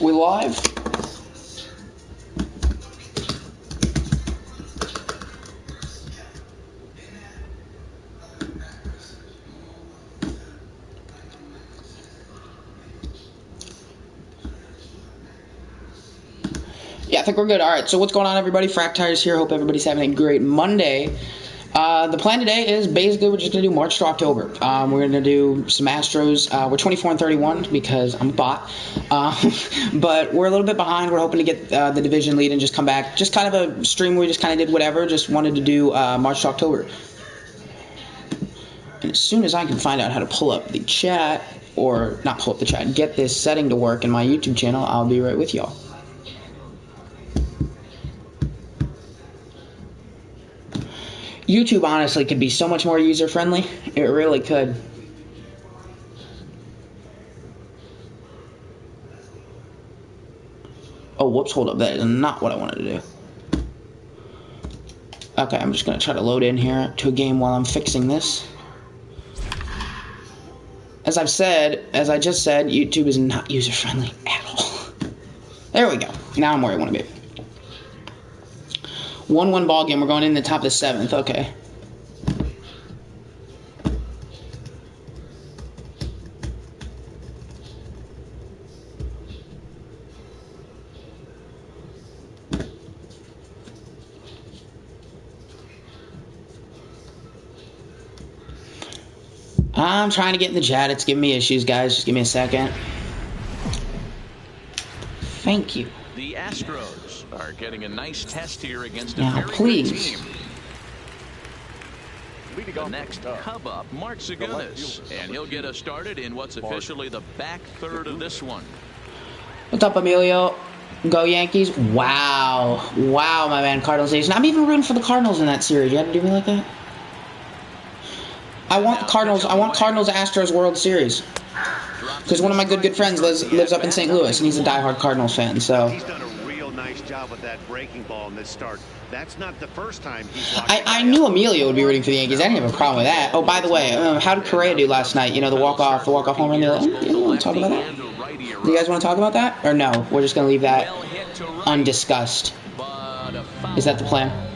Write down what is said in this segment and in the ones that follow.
We live? Yeah, I think we're good. Alright, so what's going on, everybody? Fractires here. Hope everybody's having a great Monday. The plan today is basically we're just going to do March to October. We're going to do some Astros. We're 24-31 because I'm a bot. But we're a little bit behind. We're hoping to get the division lead and just come back. Just kind of a stream where we just kind of did whatever. Just wanted to do March to October. And as soon as I can find out how to pull up the chat, or not pull up the chat, get this setting to work in my YouTube channel, I'll be right with y'all. YouTube honestly could be so much more user-friendly. It really could. Oh, whoops, hold up. That is not what I wanted to do. Okay, I'm just going to try to load in here to a game while I'm fixing this. As I just said, YouTube is not user-friendly at all. There we go. Now I'm where I want to be. 1-1 ball game. We're going in the top of the 7th. Okay. I'm trying to get in the chat. It's giving me issues, guys. Just give me a second. Thank you. The Astros are getting a nice test here against a now, very please. good team. The next Cub up, Mark Zagunis, and he'll get us started in what's officially the back third of this one. What's up, Emilio? Go Yankees! Wow, wow, my man, Cardinals Nation. I'm even rooting for the Cardinals in that series. You had to do me like that. I want Cardinals. I want Cardinals Astros World Series because one of my good friends lives up in St. Louis, and he's a diehard Cardinals fan. So he's done a real nice job with that breaking ball in this start. That's not the first time he's. I knew Emilio would be rooting for the Yankees. I didn't have a problem with that. Oh, by the way, how did Correa do last night? You know, the walk-off home run. You want to talk about that? Do you guys want to talk about that, or no? We're just gonna leave that undiscussed. Is that the plan?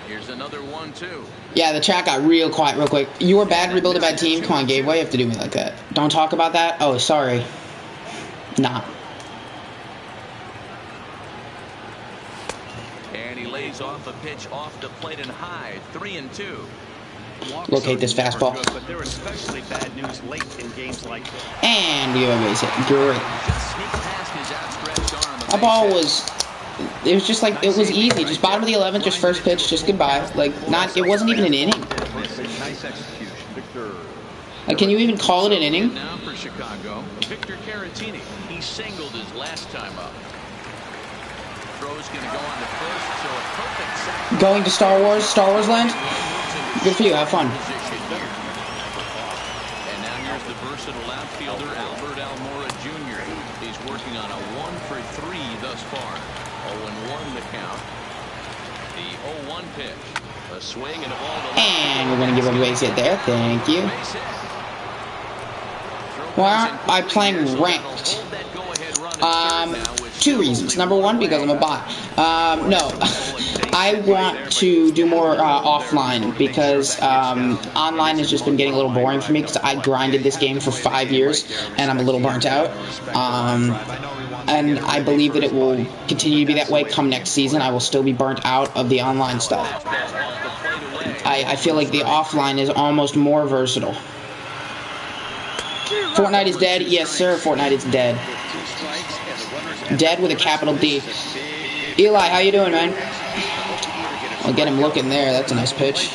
Here's another 1-2. Yeah, the chat got real quiet real quick. You were bad, rebuild a bad team? Come on, Gabe, why you have to do me like that? Don't talk about that? Oh, sorry. Nah. And he lays off a pitch off the plate and high. 3-2. Locate this fastball. But they're especially bad news late in games like this. And we have a base hit. Great. That ball was... It was just like, it was easy. Just bottom of the 11th, just first pitch, just goodbye. Like, it wasn't even an inning. Like, can you even call it an inning? Now for Chicago, Victor Caratini. He singled his last time up. Throw's going to go on to first, so a perfect sack. Going to Star Wars land? Good for you, have fun. And now here's the versatile outfielder, Albert Almora Jr. He's working on a 1-for-3 thus far. 0-1 the count. The 0-1 pitch. A swing and a ball to and we're going to give a base hit there. Thank you. Why aren't I playing ranked? Two reasons. Number one, because I'm a bot. No. I want to do more offline because online has just been getting a little boring for me because I grinded this game for 5 years and I'm a little burnt out. And I believe that it will continue to be that way come next season. I will still be burnt out of the online stuff. I feel like the offline is almost more versatile. Fortnite is dead? Yes, sir, Fortnite is dead. Dead with a capital D. Eli, how you doing, man? I'll get him looking there. That's a nice pitch.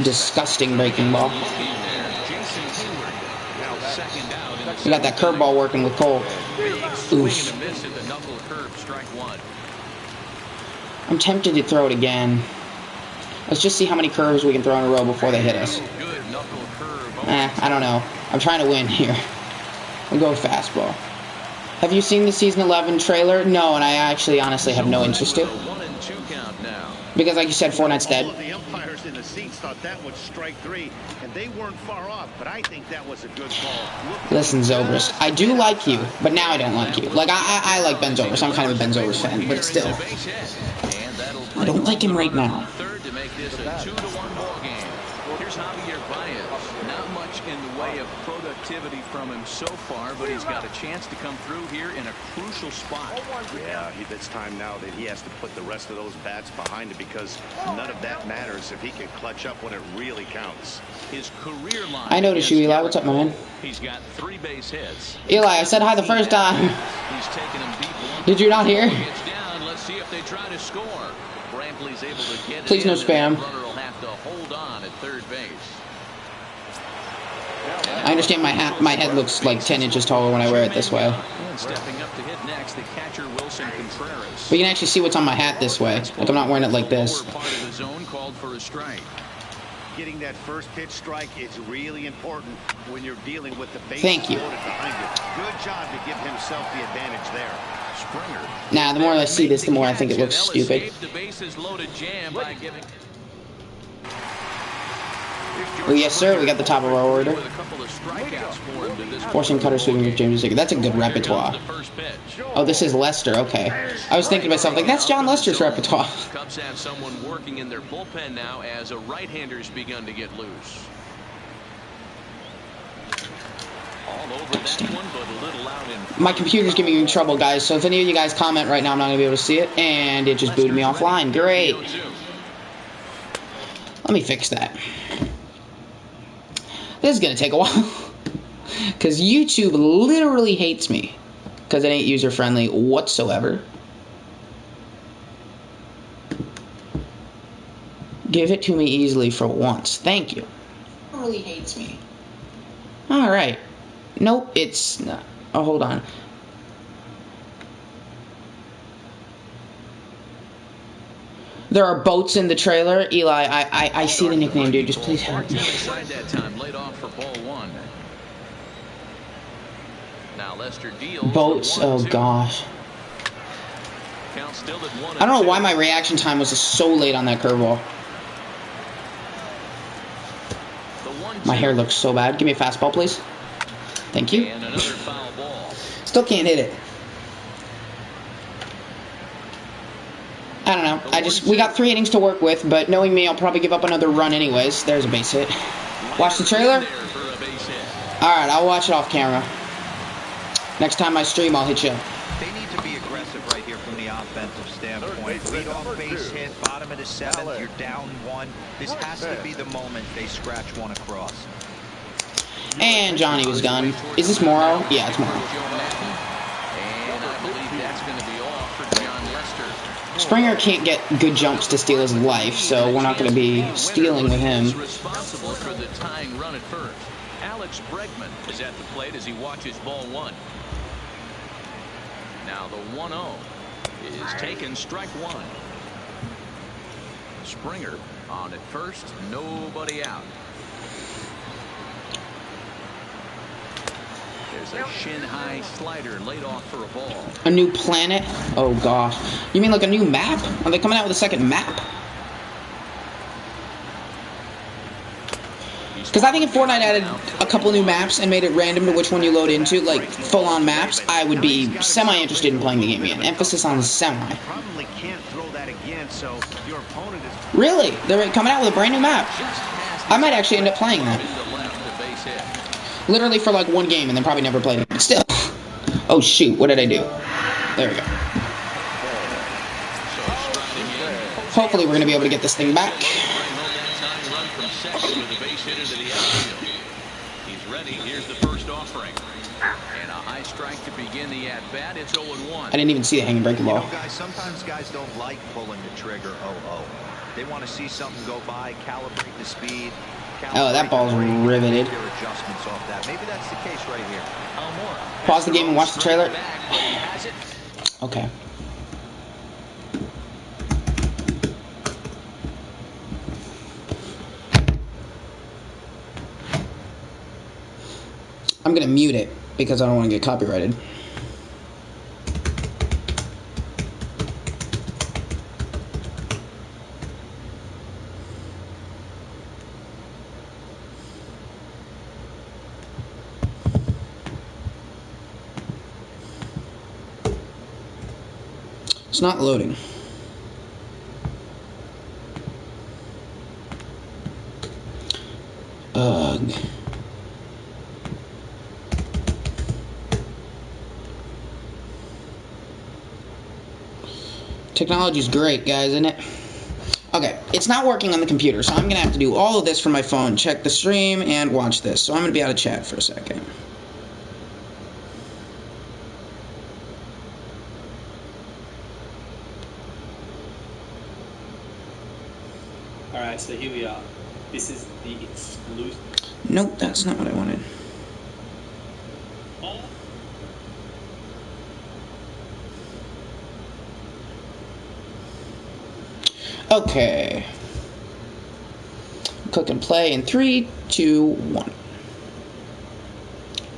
Disgusting breaking ball. We got that curveball working with Cole. Oof. I'm tempted to throw it again. Let's just see how many curves we can throw in a row before they hit us. I don't know. I'm trying to win here. We'll go fastball. Have you seen the season 11 trailer? No, and I actually honestly have no interest to. 1-2 count now. Because like you said, Fortnite's All of dead. the umpires in the seats thought that was strike 3, and they weren't far off, but I think that was a good call. Listen, Zobrist, I do like you, but now I don't like you. Like, I like Ben Zobrist. I'm kind of a Ben Zobrist fan, but still. I don't like him right now. Third to make this a 2-1 ball game. Here's Javier Baez. Not much in the way of productivity from him so far, but he's got a chance to come through here in a crucial spot. Yeah, it's time now that he has to put the rest of those bats behind him, because none of that matters if he can clutch up when it really counts. His career line. I noticed you, Eli. What's up, man? He's got 3 base hits. Eli, I said hi the first time. He's taken him deep. Did you not hear? Gets down. Let's see if they try to score. Brantley's able to get Please it no in, spam. and the runner will have to hold on at third base. I understand my head looks like 10 inches taller when I wear it this way. And stepping up to hit next, the catcher Wilson Contreras. But you can actually see what's on my hat this way. Like, I'm not wearing it like this. Lower part of the zone called for a strike. Getting that first pitch strike is really important when you're dealing with the base. Thank you. Behind you. Good job to give himself the advantage there. Springer. Nah, the more I see this, the more I think it looks stupid. The bases loaded jam by giving. Oh, yes, sir. We got the top of our order. With a couple of strikeouts for him to this Forcing cutter sweeping with James Ziegler. That's a good repertoire. the first pitch. Oh, this is Lester. Okay. I was thinking to myself, like, that's John Lester's repertoire. Cubs have someone working in their bullpen now as a right-hander's begun to get loose. All over that one, but a little out in. My computer's giving me trouble, guys, so if any of you guys comment right now, I'm not going to be able to see it. And it just booted me offline. Great. Let me fix that. This is going to take a while. Because YouTube literally hates me. Because it ain't user-friendly whatsoever. Give it to me easily for once. Thank you. It really hates me. Alright. Nope, it's not. Oh, hold on. There are boats in the trailer. Eli, I see the nickname, dude. Just please help me. That time, laid off for ball 1. Now Lester deals. Boats? Oh, gosh. Count still at 1-2. I don't know why my reaction time was so late on that curveball. My hair looks so bad. Give me a fastball, please. Thank you. And another foul ball. Still can't hit it. I don't know. We got 3 innings to work with, but knowing me, I'll probably give up another run anyways. There's a base hit. Watch the trailer? Alright, I'll watch it off camera. Next time I stream, I'll hit you up. They need to be aggressive right here from the offensive standpoint. Lead off base hit, bottom of the 7th, you're down 1. This has to be the moment they scratch one across. And Johnny was done. Is this Morrow? Yeah, it's Morrow. And I believe that's going to be all for John Lester. Springer can't get good jumps to steal his life, so we're not going to be stealing with him. Responsible for the tying run at first. Alex Bregman is at the plate as he watches ball 1. Now the 1-0 is taken, strike 1. Springer on at first, nobody out. There's a shin-high slider laid off for a ball. A new planet? Oh gosh. You mean like a new map? Are they coming out with a second map? Because I think if Fortnite added a couple new maps and made it random to which one you load into, like full-on maps, I would be semi-interested in playing the game again. Emphasis on semi. Probably can't throw that again, so your opponent is. Really? They're coming out with a brand new map. I might actually end up playing that. Literally for like 1 game and then probably never played it. But still. Oh shoot, what did I do? There we go. Hopefully we're going to be able to get this thing back. He's ready. Here's the first offering. And a high strike to begin the at-bat. It's 0-1. I didn't even see the hanging breaking ball. You know, guys, sometimes guys don't like pulling the trigger 0-0. They want to see something go by, calibrate the speed. Oh, that ball's riveted. Adjustments off that. Maybe that's the case right here. Pause the game and watch the trailer. Okay. I'm gonna mute it because I don't want to get copyrighted. It's not loading. Ugh. Technology's great, guys, isn't it? Okay, it's not working on the computer, so I'm going to have to do all of this from my phone, check the stream, and watch this. So I'm going to be out of chat for a second. Alright, so here we are. This is the exclusive. Nope, that's not what I wanted. Okay. Click and play in 3, 2, 1.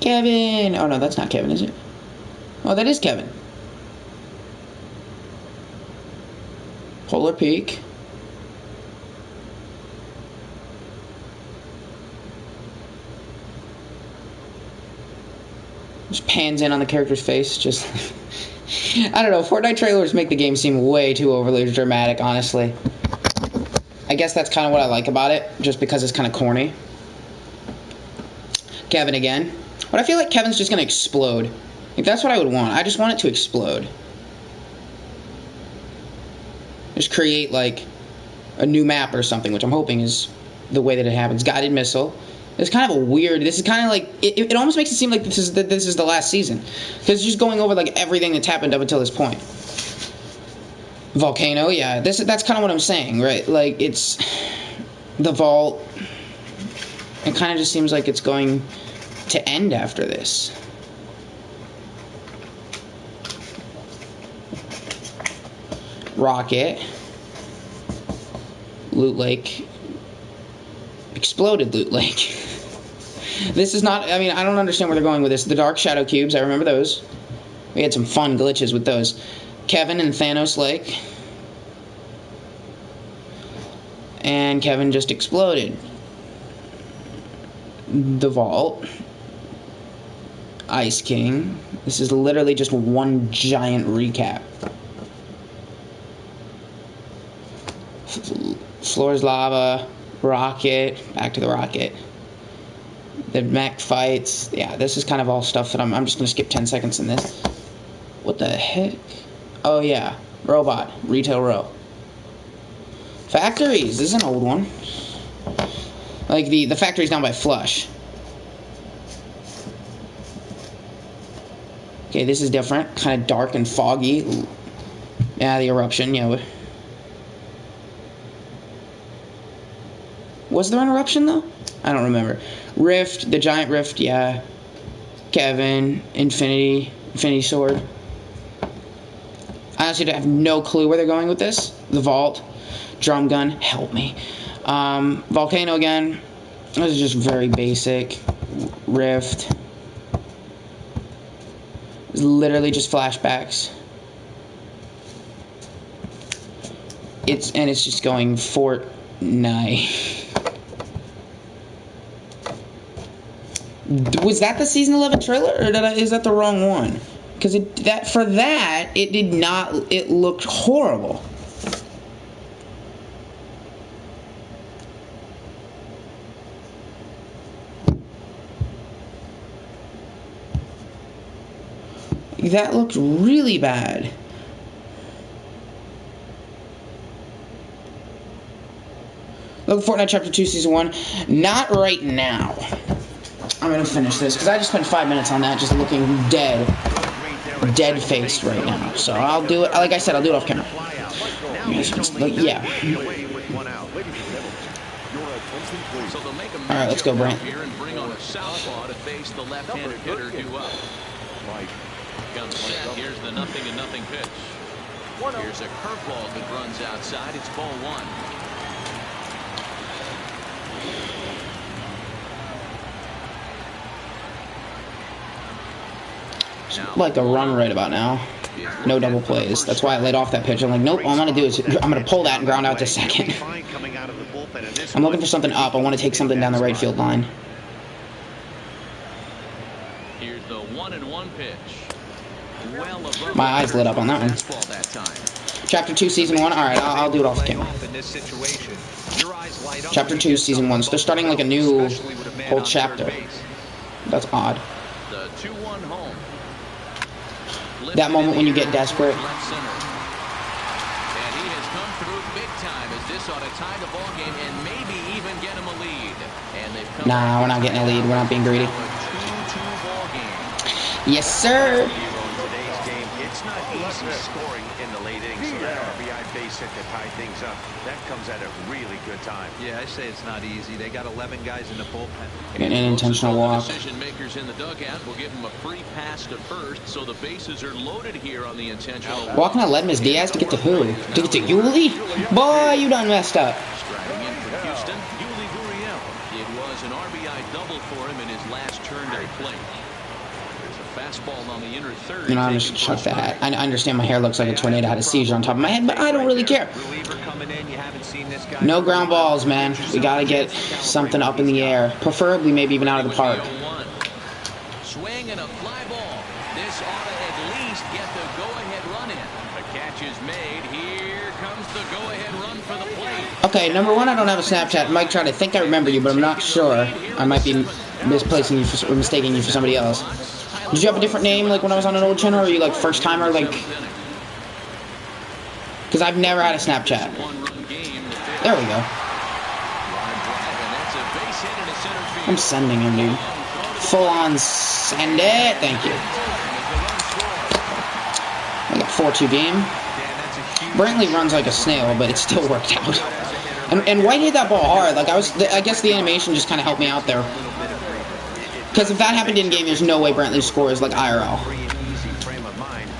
Kevin! Oh no, that's not Kevin, is it? Oh, that is Kevin. Polar Peak. Just pans in on the character's face, just... I don't know, Fortnite trailers make the game seem way too overly dramatic, honestly. I guess that's kind of what I like about it, just because it's kind of corny. Kevin again. But I feel like Kevin's just going to explode. Like, that's what I would want. I just want it to explode. Just create, like, a new map or something, which I'm hoping is the way that it happens. Guided missile. It's kind of a weird... This is kind of like... It almost makes it seem like this is the last season. Because it's just going over, like, everything that's happened up until this point. Volcano, yeah. That's kind of what I'm saying, right? Like, it's... The vault... It kind of just seems like it's going to end after this. Rocket. Loot Lake. Exploded Loot Lake. This is not... I mean, I don't understand where they're going with this. The Dark Shadow Cubes, I remember those. We had some fun glitches with those. Kevin and Thanos Lake. And Kevin just exploded. The Vault. Ice King. This is literally just one giant recap. Floor's Lava. Rocket. Back to the Rocket. The mech fights. Yeah, this is kind of all stuff that I'm just going to skip 10 seconds in this. What the heck? Oh, yeah. Robot. Retail Row. Factories. This is an old one. Like the factories down by Flush. Okay, this is different. Kind of dark and foggy. Yeah, the eruption. Yeah. Was there an eruption, though? I don't remember. Rift. The giant rift. Yeah. Kevin. Infinity Sword. I honestly have no clue where they're going with this. The Vault. Drum Gun. Help me. Volcano again. This is just very basic. Rift. It's literally just flashbacks. It's just going Fortnite. Was that the season 11 trailer, or is that the wrong one? Because it did not. It looked horrible. That looked really bad. Look, Fortnite Chapter 2, Season 1. Not right now. I'm going to finish this, because I just spent 5 minutes on that just looking dead-faced right now. So I'll do it, like I said, I'll do it off camera. Yeah. Alright, let's go, Brent. Here's the 0-0 pitch. Here's a curveball that runs outside. It's ball 1. Like a run right about now. No double plays. That's why I laid off that pitch. I'm like, nope, all I'm going to do is I'm going to pull that and ground out to second. I'm looking for something up. I want to take something down the right field line. Here's the 1-1 pitch. well above My eyes lit up on that one. fastball that time. Chapter 2, Season 1. Alright, I'll do it off camera. In this situation, your eyes light up Chapter when 2, you get Season 1. So they're starting like a new especially with a man whole on third chapter. base. That's odd. The 2-1 home. That moment when you get desperate. Left center. And he has come through big time as this ought to tie the ball game and maybe even get him a lead. And they've come Nah, we're not getting a lead. We're not being greedy. now a 2-2 ball game. Yes, sir. Today's game, it's not easy scoring in the late innings, so that RBI base hit to tie things up, that comes at a really good time. Yeah, I say it's not easy. They got 11 guys in the bullpen. An intentional walk. Decision makers in the dugout will give him a free pass to first, so the bases are loaded here on the intentional walk. Walking at Ledmus Diaz to get to who? To get to Yuli? Boy, you done messed up. Striding in from Houston, Yuli Gurriel. It was an RBI double for him in his last turn to the plate. There's a fastball on the inner third. You know, I'm just chuck that. I understand my hair looks like a tornado had a seizure on top of my head, but I don't really care. Reliever coming in. You haven't seen this guy. No ground balls, man. We gotta get something up in the air. Preferably maybe even out of the park. Swing and a fly ball. This ought to at least get the go-ahead run in. The catch is made. Here comes the go-ahead run for the plate. Okay, number one, I don't have a Snapchat. Mike tried to think I remember you, but I'm not sure. I might be misplacing you or mistaking you for somebody else. Did you have a different name, like when I was on an old channel, or are you like first timer, like? Because I've never had a Snapchat. There we go. I'm sending him, dude. Full on send it. Thank you. I got 4-2 game. Brantley runs like a snail, but it still worked out. And White hit that ball hard. Like I guess the animation just kind of helped me out there. Because if that happened in game, there's no way Brantley scores like IRL.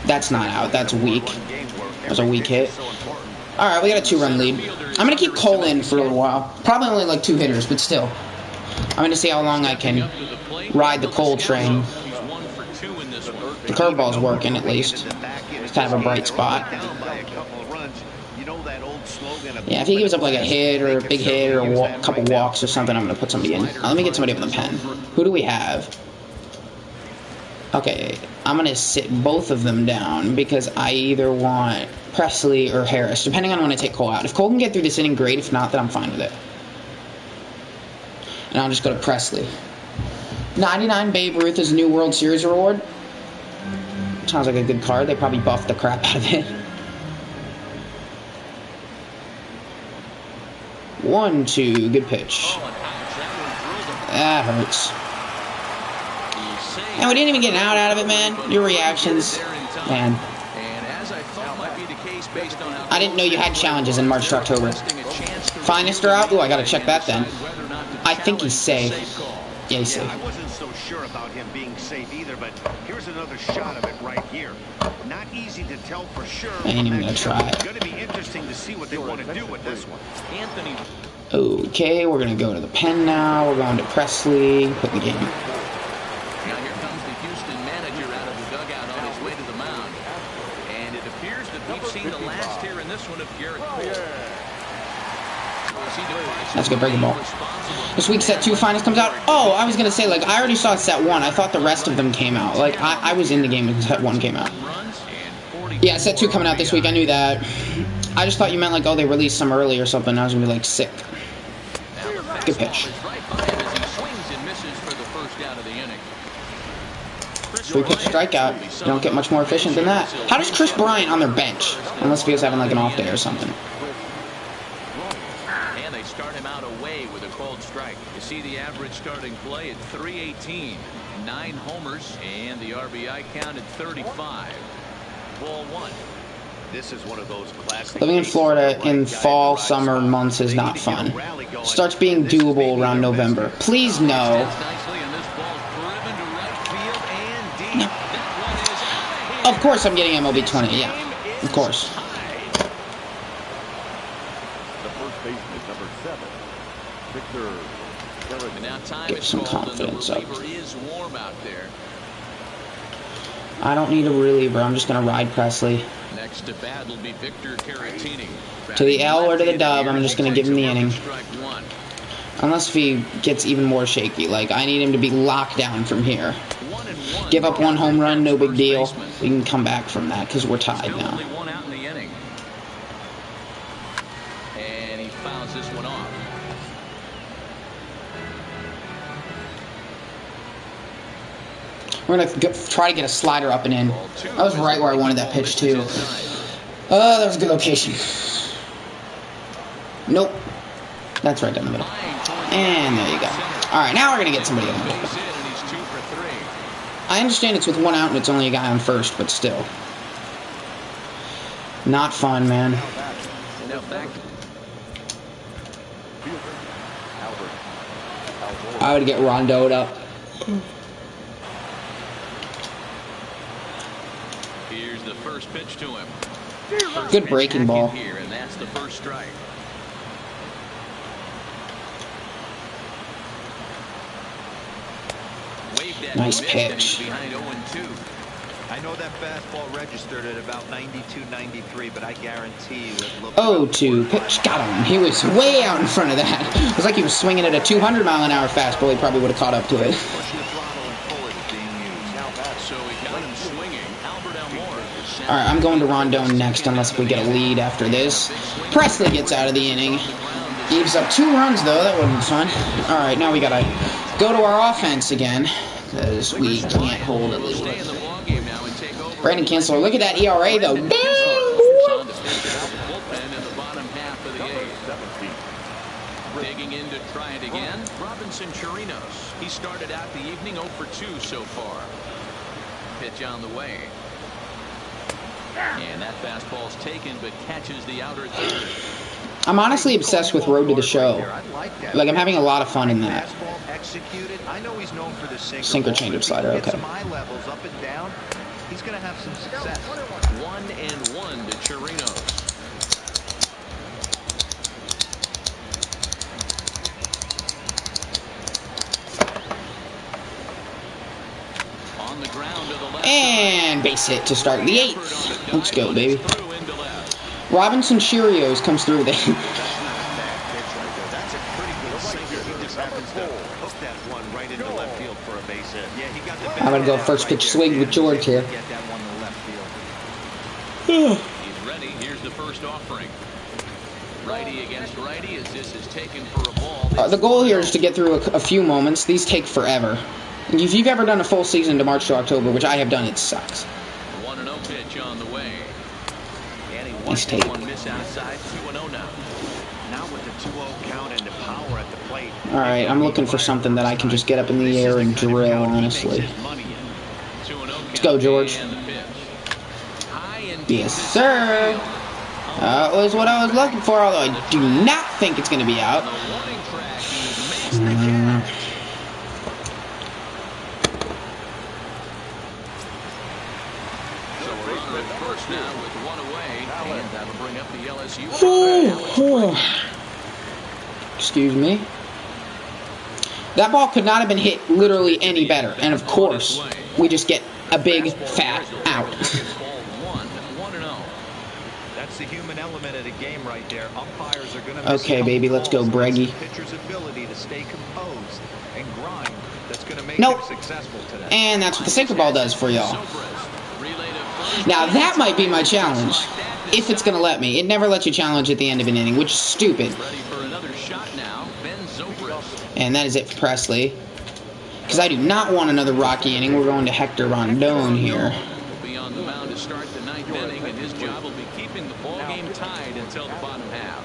That's not out. That's weak. That was a weak hit. Alright, we got a 2-run lead. I'm going to keep Cole in for a little while. Probably only like 2 hitters, but still. I'm going to see how long I can ride the Cole train. The curveball's working, at least. It's kind of a bright spot. Yeah, if he gives up like a hit or a big hit or a couple walks or something, I'm going to put somebody in. Let me get somebody up in the pen. Who do we have? Okay, I'm going to sit both of them down because I either want Presley or Harris, depending on when I take Cole out. If Cole can get through this inning, great. If not, then I'm fine with it. And I'll just go to Presley. 99 Babe Ruth is a new World Series award. Sounds like a good card. They probably buffed the crap out of it. 1-2, good pitch. That hurts. And we didn't even get an out of it, man. Your reactions, man. I didn't know you had challenges in March to October. Finest or out? Ooh, I gotta check that then. I think he's safe. Yeah, he's safe. I wasn't so sure about him being safe either, but here's another shot of it right here. Not easy to tell for sure. I ain't even gonna try it. Going to be interesting to see what they want to do with this one. Anthony. Okay, we're gonna go to the pen now. We're going to Presley. Put in the game. Now here comes the Houston manager out of the dugout on his way to the mound. And it appears that we've seen the last here in this one of Garrett Cole. That's a good breaking ball. This week's set 2 finest comes out. Oh, I was going to say, like, I already saw set 1. I thought the rest of them came out. Like, I was in the game when set 1 came out. Yeah, set 2 coming out this week. I knew that. I just thought you meant, like, oh, they released some early or something. I was going to be, like, sick. Good pitch. Free pitch strikeout. You don't get much more efficient than that. How does Chris Bryant on their bench? Unless he was having, like, an off day or something. Start him out away with a cold strike. You see the average starting play at 318, 9 homers, and the RBI count at 35. Ball 1. This is one of those classic. Living in Florida in fall, summer months is not fun. Starts being doable around November. Please no. Of course I'm getting MLB 20, yeah. Of course. Get some confidence up. I don't need a reliever. I'm just going to ride Presley. Next to bat will be Victor Caratini. To the L or to the dub, I'm just going to give him the inning. Unless if he gets even more shaky. Like, I need him to be locked down from here. 1-1. Give up one home run, no big deal. We can come back from that because we're tied Still now. only one out in the inning. And he fouls this one off. We're going to try to get a slider up and in. That was right where I wanted that pitch, too. That was a good location. Nope. That's right down the middle. And there you go. Alright, now we're going to get somebody on. I understand it's with one out and it's only a guy on first, but still. Not fun, man. I would get Rondo'd up. Here's the first pitch to him. Good breaking ball. Here, and that's the first strike. Nice pitch. Behind 0-2. I know that fastball registered at about 92, 93, but I guarantee you it looked... 0-2 pitch. Got him. He was way out in front of that. It was like he was swinging at a 200-mile-an-hour fastball. He probably would have caught up to it. Alright, I'm going to Rondon next unless we get a lead after this. Presley gets out of the inning. Gives up 2 runs, though. That wouldn't be fun. Alright, now we got to go to our offense again because we can't hold a lead. Brandon Kinsler, look at that ERA, though. Damn, boy! Digging in to try it again, Robinson Chirinos. He started out the evening 0 for 2 so far. Pitch on the way. And that fastball's taken, but catches the outer third. I'm honestly obsessed with Road to the Show. Like, I'm having a lot of fun in that. I know he's known for the sinker changeup slider, okay. levels up and down. He's going to have some success. 1-1 to Chirinos. On the ground to the left. And base hit to start the 8th. Let's go, baby. Robinson Cheerios comes through there. That's a pretty good sinker. He just happens to hook that one right into left field for a base hit. Yeah, he got the I'm going to go first pitch swing with George here. Get that one to left field. He's ready. Here's the first offering. Righty against righty as this is taken for a ball. The goal here is to get through a few moments. These take forever. If you've ever done a full season to March to October, which I have done, it sucks. 1-0 pitch on the way. Nice take. One miss outside, 2-0 now. Now with the 2-0 count and the power at the plate. Alright, I'm looking for something that I can just get up in the air and drill, honestly. Let's go, George. Yes, sir. That was what I was looking for, although I do not think it's going to be out. Excuse me. That ball could not have been hit literally any better. And of course, we just get a big fat out. That's the human element of the game right there. Umpires are going to okay, baby, let's go, Breggy. Pitcher's ability to stay composed and grind. That's going to make nope. him successful today. And that's what the sinker ball does for y'all. Now that might be my challenge. If it's going to let me. It never lets you challenge at the end of an inning, which is stupid. And that is it for Presley. Because I do not want another rocky inning. We're going to Hector Rondon here. Be on the mound to start the 9th inning, and his job will be keeping the ball game tied until the bottom half.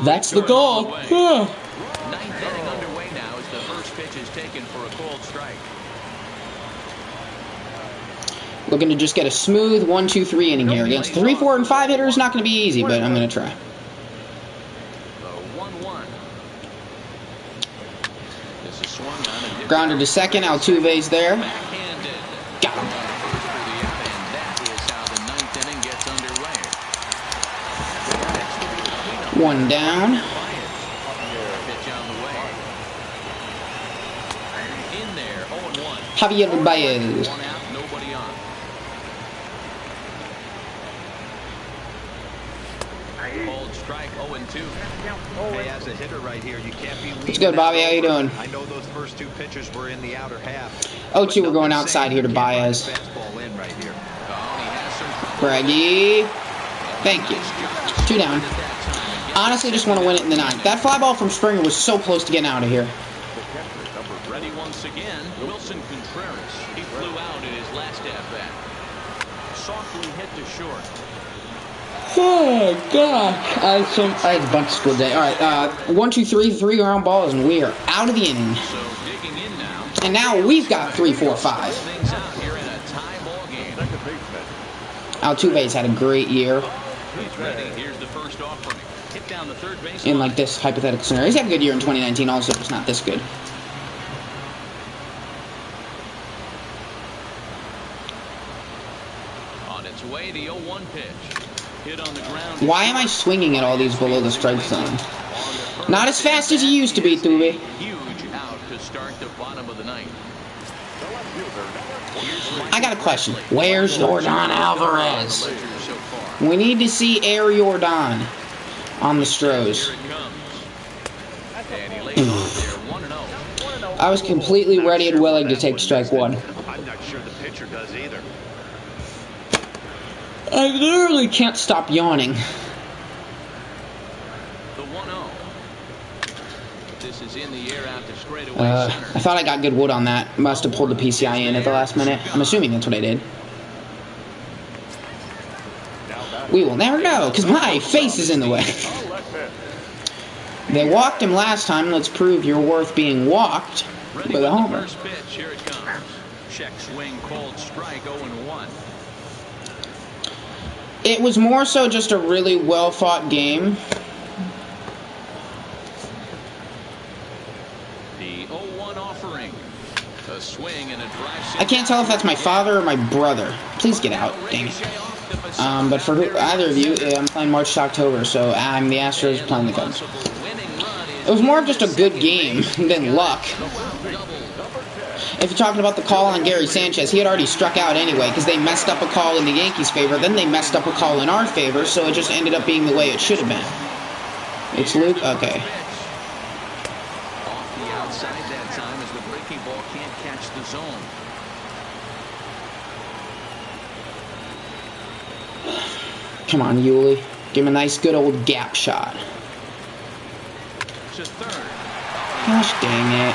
That's the goal. 9th inning underway now as the first pitch is taken for a called strike. Looking to just get a smooth 1-2-3 inning here. Against 3, 4, and 5 hitters, not going to be easy, but I'm going to try. Grounder to second. Altuve's there. Got him. One down. Javier Baez. strike, 0-2. Hey, as a hitter right here, you can't be. What's good, Bobby? How you doing? I know those first two pitches were in the outer half. 0-2, we're going outside here to Baez. Fastball in right here. Braggy. Thank you. 2 down. Honestly, just want to win it in the 9th. That fly ball from Springer was so close to getting out of here. Ready once again, Wilson Contreras. He flew out in his last at-bat. Softly hit to short. Oh, God. I had a bunch of school today. All right, 1, 2, 3 ground balls, and we are out of the inning. So digging in now. And now we've got 3, 4, 5. Things out here in a tie ball game. Altuve's had a great year He's ready. Here's the first offering. Hit down the third base in line. like this hypothetical scenario. He's had a good year in 2019 also, just not this good. On its way, the 0-1 pitch. Hit on the ground. Why am I swinging at all these below the strike zone? Not as fast as he used to be, Tuve. Huge out to start the bottom of the 9th. I got a question. Where's Jordan Alvarez? We need to see Air Jordan on the Astros. Here it comes. And he lays off there, 1-0. I was completely ready and willing to take strike 1. I'm not sure the pitcher does either. I literally can't stop yawning. The 1-0. This is in the air out to straightaway I center. thought I got good wood on that. Must have pulled the PCI in at the last minute. I'm assuming that's what I did. We will never know, because my face is in the way. They walked him last time. Let's prove you're worth being walked Ready with a with the homer. first pitch. Here it comes. Check swing, called strike, 0-1. It was more so just a really well-fought game. The 0-1 offering. A swing and a drive. I can't tell if that's my father or my brother. Please get out, dang it. But for either of you, I'm playing March to October, so I'm the Astros playing the Cubs. It was more of just a good game than luck. If you're talking about the call on Gary Sanchez, he had already struck out anyway because they messed up a call in the Yankees' favor, then they messed up a call in our favor, so it just ended up being the way it should have been. It's Luke? Okay. Off the outside that time as the breaking ball can't catch the zone. Come on, Yuli. Give him a nice good old gap shot. To third. Gosh dang it.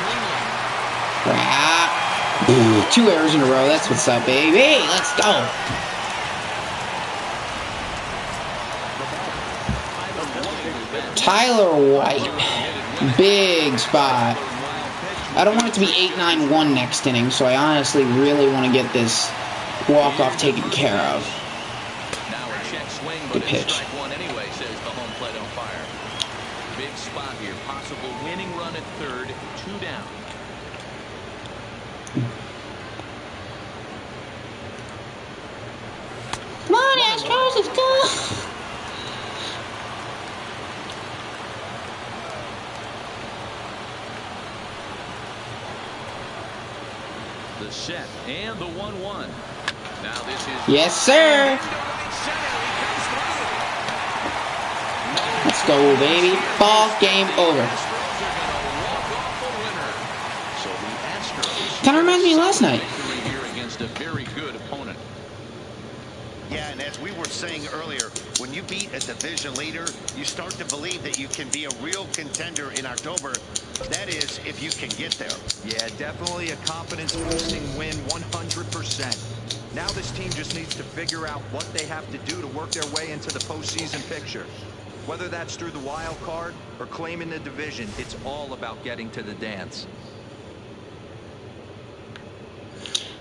Crap. Ooh, 2 errors in a row. That's what's up, baby. Let's go. Tyler White. Big spot. I don't want it to be 8-9-1 next inning, so I honestly really want to get this walk-off taken care of. Now a check swing, but Good it's pitch. strike 1 anyway, says the home plate umpire. Big spot here. Possible winning run at third. 2 down. Come on, Astros, let's go. The set and the 1-1. Now this is. Yes, sir. Let's go, baby. Ball game over. Kind of reminds me of last night. Here against a very good opponent. Yeah, and as we were saying earlier, when you beat a division leader, you start to believe that you can be a real contender in October. That is, if you can get there. Yeah, definitely a confidence-boosting win, 100%. Now this team just needs to figure out what they have to do to work their way into the postseason picture. Whether that's through the wild card or claiming the division, it's all about getting to the dance.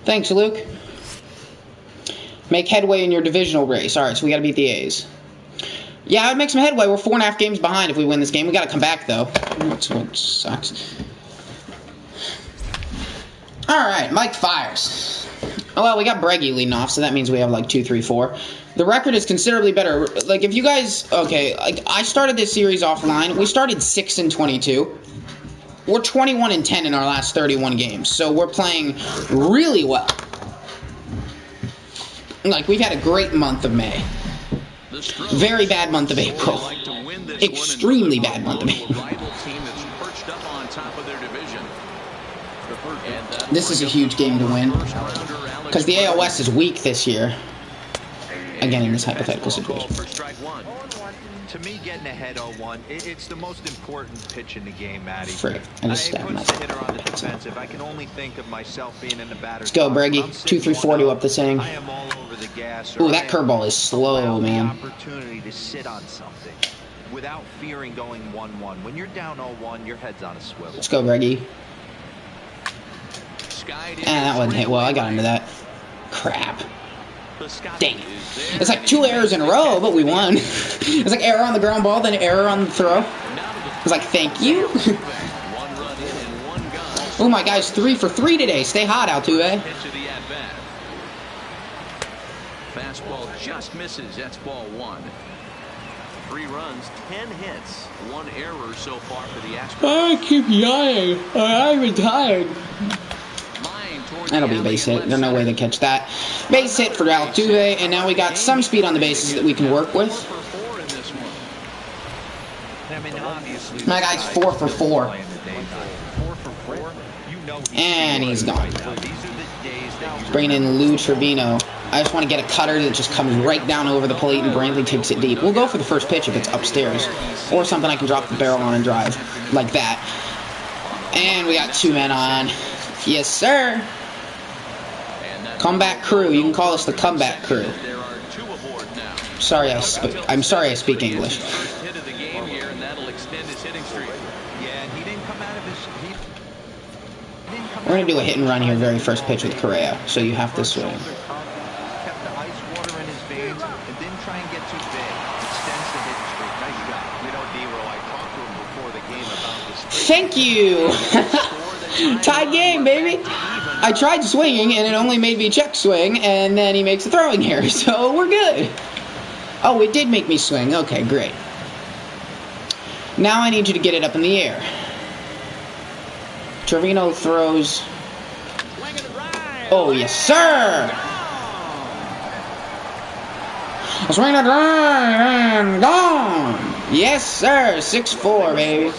Thanks, Luke. Make headway in your divisional race. All right, so we got to beat the A's. Yeah, I would make some headway. We're 4.5 games behind if we win this game. We got to come back, though. That's what sucks. All right, Mike fires. Oh, well, we got Breggy leading off, so that means we have like 2, 3, 4. The record is considerably better. Like, if you guys... Okay, like, I started this series offline. We started 6-22. We're 21-10 in our last 31 games, so we're playing really well. Like, we've had a great month of May. Very bad month of April. extremely bad month of April. Rival team that's perched up on top of their division. This is a huge game to win because the AL West is weak this year. Again, in this hypothetical situation. To me, getting ahead 0-1, it's the most important pitch in the game, Matty. Frick, I just stabbed puts the myself. hitter on the defensive. I can only think of myself being in the batter's Let's go, box. Breggy. I'm sitting 2-3-40 up this inning. I am all over the gas. Ooh, that curveball is slow, man. Opportunity to sit on something without fearing going 1-1. When you're down 0-1, your head's on a swivel. Let's go, Breggy. That wasn't hit well. I got into that. Crap. Dang. It's like 2 errors in a row, but we won. It's like error on the ground ball, then error on the throw. It's like, thank you. Oh, my guy's 3 for 3 today. Stay hot, Altuve. Fastball just misses. That's ball 1. 3 runs, 10 hits, 1 error so far for the Astros. I keep yawning. I'm even tired. That'll be a base hit. There's no way they catch that. Base hit for Altuve, and now we got some speed on the bases that we can work with. My guy's 4 for 4. And he's gone. Bringing in Lou Trevino. I just want to get a cutter that just comes right down over the plate and Brantley takes it deep. We'll go for the first pitch if it's upstairs. Or something I can drop the barrel on and drive. Like that. And we got 2 men on. Yes, sir. Comeback crew. You can call us the comeback crew. Sorry, I'm sorry I speak English. We're going to do a hit and run here very first pitch with Correa, so you have to swing. Thank you! Tied game, baby! I tried swinging, and it only made me check swing, and then he makes a throwing error, so we're good. Oh, it did make me swing. Okay, great. Now I need you to get it up in the air. Trevino throws. Oh, yes, sir! A swing and a drive and gone! Yes, sir! 6-4, baby.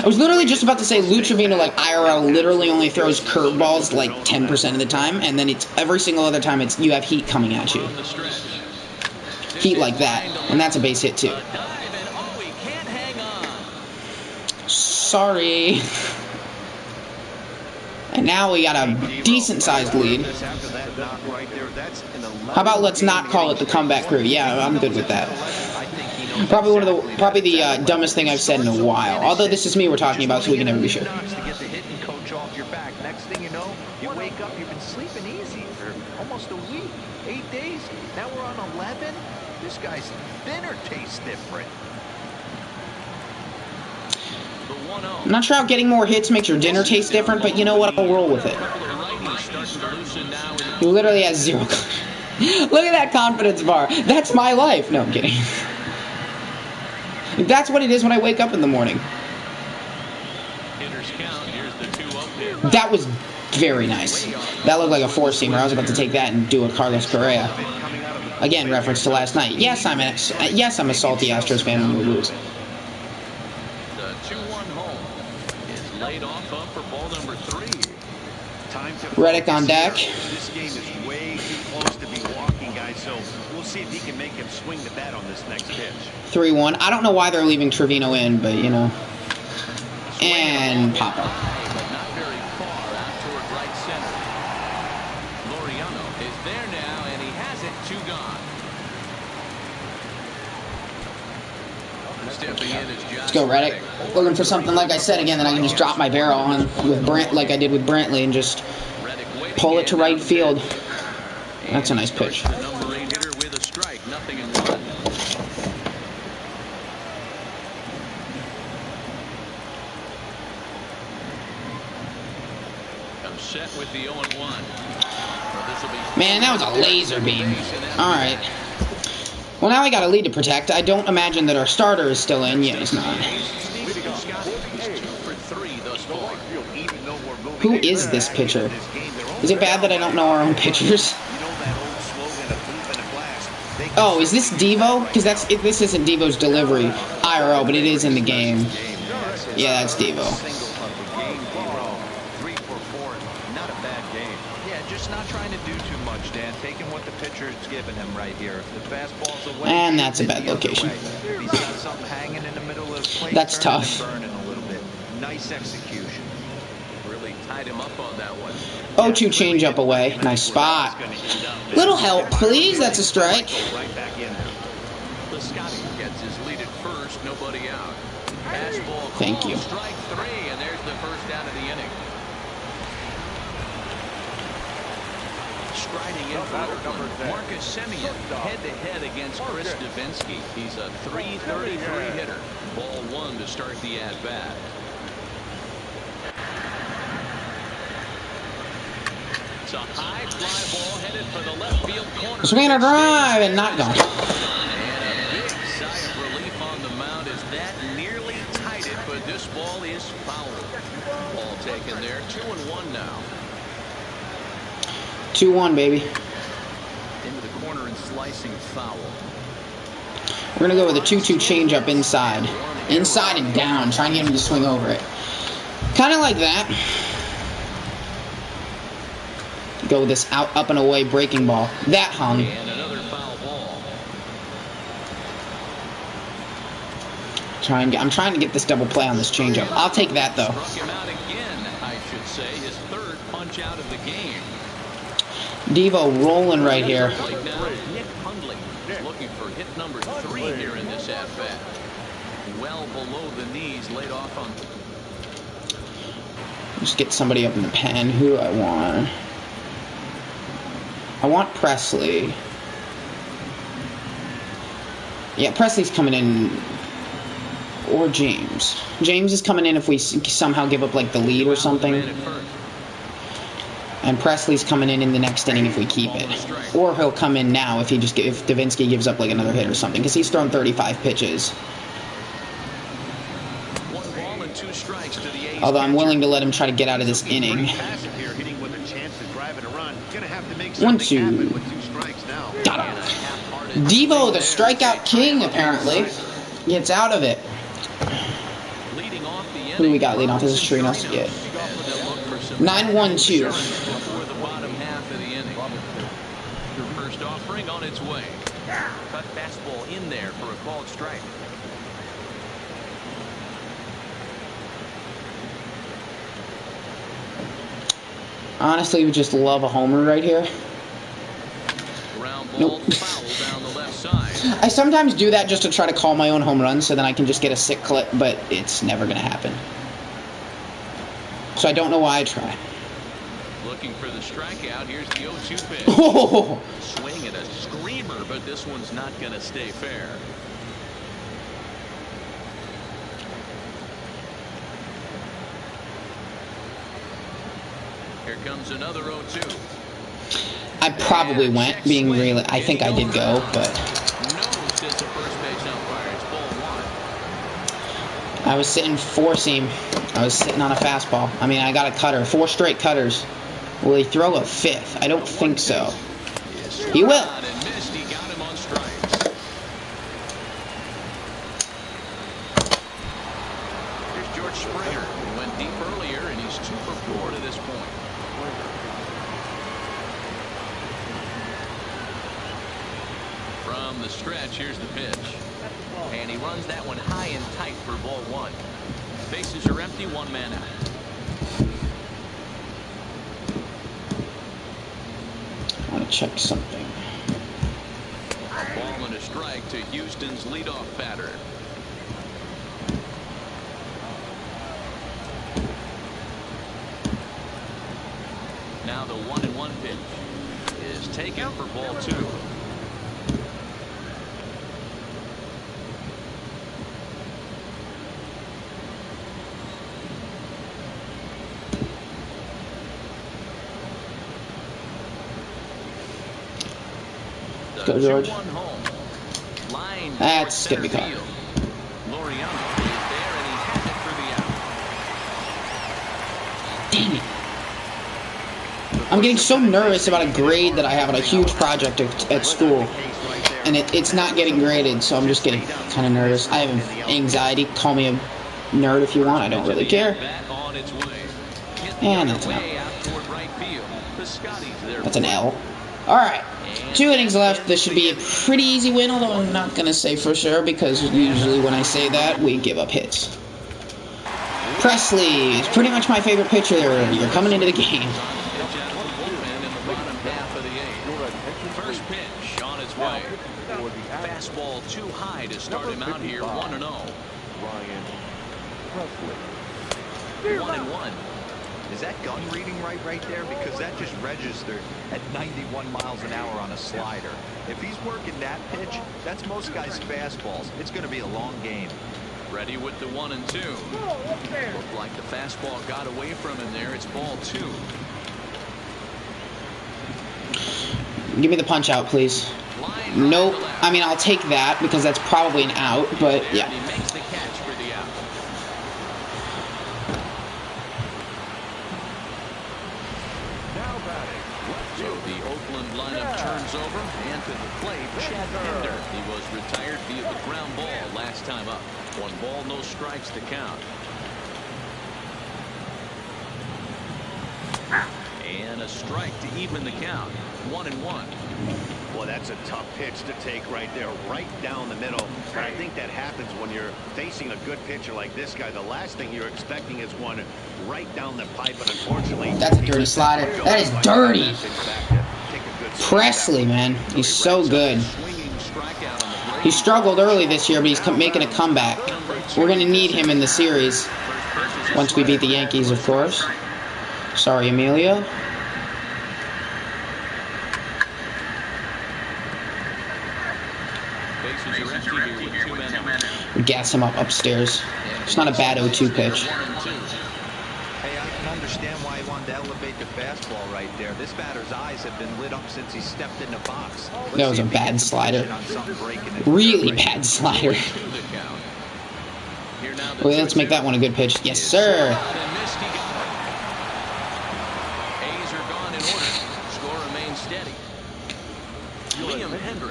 I was literally just about to say Lou Trevino, like IRL, literally only throws curveballs like 10% of the time, and then it's every single other time it's you have heat coming at you. Heat like that, and that's a base hit too. Sorry. And now we got a decent-sized lead. How about let's not call it the comeback crew? Yeah, I'm good with that. Probably the dumbest thing I've said in a while. Although this is me we're talking about, so we can never be sure. Next thing you know, you wake up, you've been sleeping easy for almost a week, 8 days. Now we're on 11. This guy's dinner tastes different. I'm not sure how getting more hits makes your dinner taste different, but you know what? I'll roll with it. He literally has 0. Look at that confidence bar. That's my life. No, I'm kidding. That's what it is when I wake up in the morning. That was very nice. That looked like a 4-seamer. I was about to take that and do a Carlos Correa. Again, reference to last night. Yes, I'm a salty Astros fan when we lose. The 2-1 home is laid off up for ball number 3. Reddick on deck. This game is way too close to be walking, guys, so we'll see if he can make him swing the bat on this next pitch. 3-1. I don't know why they're leaving Trevino in, but you know. And Papa. But not very far out toward right center. Loriano is there now, and he has it. 2 gone. Stepping in is Let's go, Reddick. Looking for something, like I said again, that I can just drop my barrel on with like I did with Brantley, and just pull it to right field. That's a nice pitch. The number 8 hitter with a strike. Nothing in 1. Set with the 0-1. Man, that was a laser beam. Alright. Well, now we got a lead to protect. I don't imagine that our starter is still in. Yeah, he's not. Who is this pitcher? Is it bad that I don't know our own pitchers? Oh, is this Devo? Because this isn't Devo's delivery IRL, but it is in the game. Yeah, that's Devo. Single of the game, Devo. 3 for 4. Not a bad game. Yeah, just not trying to do too much, Dan. Taking what the pitcher's giving him right here. If the fastball's away, and that's a bad location. If he's got something hanging in the middle of the plate, That's tough. burning a little bit. Nice execution. Really tied him up on that one. 0-2 changeup away. Nice spot. Little help, please. That's a strike. Right back in there. Scotty gets his lead at first, nobody out. Fastball. Thank you. Strike 3, and there's the first out of the inning. Striding in for Oakland, Marcus Semien head-to-head against Chris Davinsky. He's a .333 hitter. Ball 1 to start the at-bat. It's a high fly ball headed for the left field corner. Swing and a drive and not gone. And a big sigh of relief on the mound as that nearly tied it, but this ball is foul. Ball taken there, 2-1 now. 2-1, baby. Into the corner and slicing foul. We're going to go with a 2-2 changeup inside. Inside and down. Trying to get him to swing over it. Kind of like that. Go with this up and away breaking ball. That hung. And another foul ball. I'm trying to get this double play on this changeup. I'll take that, though. Struck him out again, I should say. His third punch out of the game. Devo rolling right here. Right now, Nick Hundley is looking for hit number 3 here in this at-bat. Well below the knees, laid off on. Just get somebody up in the pen. Who do I want? I want Presley. Yeah, Presley's coming in. Or James. James is coming in if we somehow give up like the lead or something. And Presley's coming in the next inning if we keep it. Or he'll come in now if if Davinsky gives up like another hit or something, because he's thrown 35 pitches. 1 ball and 2 strikes to the A's. Although I'm willing to let him try to get out of this inning. Passive here, hitting with a chance to drive it a run. Gonna have to make 1-2. something happen with 2 strikes now. Got him. Devo, the strikeout king, apparently, gets out of it. Leading off the inning. Who do we got leading off? This is Trinos. Yeah. 9-1-2. Before the bottom half of the inning. First offering on its way. Cut fastball in there for a called strike. Honestly, we just love a homer right here. Ground ball Nope. foul down the left side. I sometimes do that just to try to call my own home run so then I can just get a sick clip, but it's never going to happen. So I don't know why I try. Looking for the strikeout. Here's the 0-2 pitch. Oh! Swing and a screamer, but this one's not going to stay fair. Here comes another 0-2. I probably went, being really... I think I did go, but... No, says the first base umpire. It's ball 1. I was sitting 4-seam. I was sitting on a fastball. I mean, I got a cutter. 4 straight cutters. Will he throw a 5th? I don't think so. He will. And missed. He got him on strikes. Here's George Springer. He went deep earlier, and he's 2 for 4 to this point. From the stretch, here's the pitch. And he runs that one high and tight for ball 1. Bases are empty, 1 man out. I want to check something. A ball and a strike to Houston's leadoff batter. Now the 1-1 pitch is taken for ball 2. Go, George. That's going to be caught. Loriano is there, and he has it for the out. Dang it. The I'm getting so nervous about a grade that I have on a huge project at school, and it's not getting graded, so I'm just getting kind of nervous. I have anxiety. Call me a nerd if you want. I don't really care. And that's an L. That's an L. Alright. 2 innings left. This should be a pretty easy win, although I'm not going to say for sure, because usually when I say that, we give up hits. Presley is pretty much my favorite pitcher. You're coming into the game. First pitch on its way. Fastball too high to start him out here. 1-0. 1-1. Is that gun reading right there? Because that just registered at 91 miles an hour on a slider. If he's working that pitch, that's most guys' fastballs. It's going to be a long game. Ready with the 1 and 2. Looked like the fastball got away from him there. It's ball 2. Give me the punch out, please. Nope. I mean, I'll take that because that's probably an out, but yeah. He makes the catch for the out. So the Oakland lineup turns over, and to the plate, Chad Pender. He was retired via the ground ball last time up. 1 ball, no strikes to count. And a strike to even the count. 1-1. Well, that's a tough pitch to take right there, right down the middle. And I think that happens when you're facing a good pitcher like this guy. The last thing you're expecting is one right down the pipe, but unfortunately, that's a dirty slider. That is dirty. Presley, man, he's so good. He struggled early this year, but he's making a comeback. We're going to need him in the series once we beat the Yankees, of course. Sorry, Emilio. Gas him up upstairs. It's not a bad 0-2 pitch. Hey, I can understand why he wanted to elevate the fastball right there. This batter's eyes have been lit up since he stepped in the box. That was a bad slider. Really bad slider. Well, let's make that one a good pitch. Yes, sir.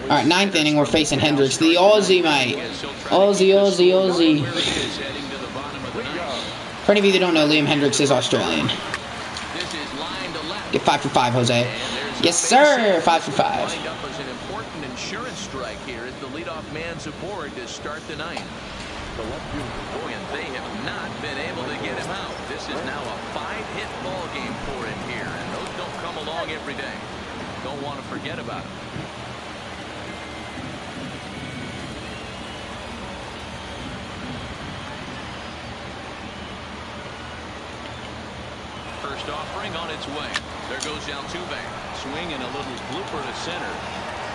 Alright, 9th inning, we're facing Hendricks. The Aussie, mate. Aussie. For any of you that don't know, Liam Hendricks is Australian. Get 5 for 5, Jose. Yes, sir. 5 for 5. Lined up as an important insurance strike here as the leadoff man's aboard to start the 9th. Boy, and they have not been able to get him out. This is now a 5-hit ball game for him here, and those don't come along every day. Don't want to forget about him. First offering on its way. There goes Altuve. Swing and a little blooper to center.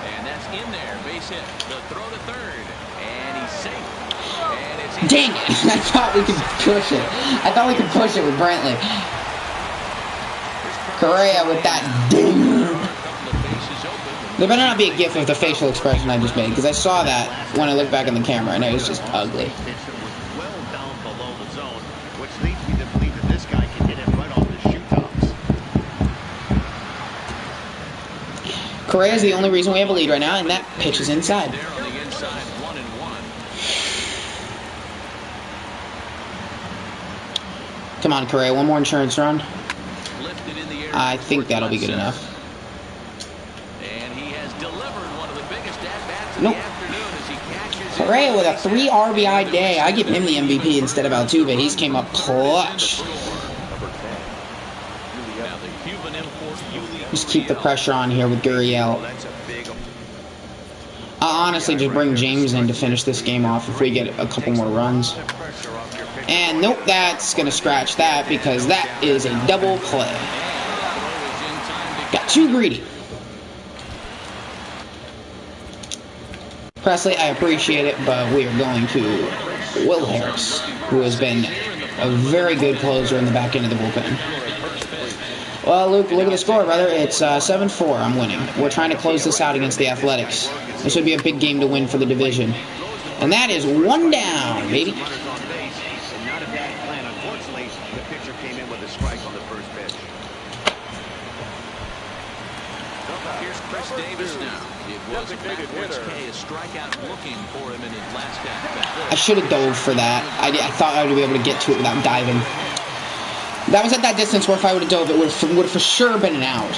And that's in there. Base hit. The throw to third. And he's safe. And it's dang it. I thought we could push it. I thought we could push it with Brantley. Correa with that ding. There better not be a gif of the facial expression I just made, because I saw that when I looked back in the camera and it was just ugly. Well down below the zone, which leads me to believe that this guy can hit it right off the shoe tops. Correa is the only reason we have a lead right now, and that pitch is inside. Come on, Correa, one more insurance run. I think that'll be good enough. And he has delivered one of the biggest at-bats of nope. the afternoon as he catches Correa with a 3 RBI day. I give him the MVP instead of Altuve. He's came up clutch. Just keep the pressure on here with Gurriel. I'll honestly just bring James in to finish this game off if we get a couple more runs. And nope, that's going to scratch that because that is a double play. Got too greedy. Presley, I appreciate it, but we are going to Will Harris, who has been a very good closer in the back end of the bullpen. Well, Luke, look at the score, brother. It's 7-4. I'm winning. We're trying to close this out against the Athletics. This would be a big game to win for the division. And that is 1 down, baby. Here's Chris Davis now. It was a backwards K, a strikeout looking for him in his last at-bat. I should have dove for that. I thought I would be able to get to it without diving. That was at that distance where if I would have dove, it would have for sure been an out.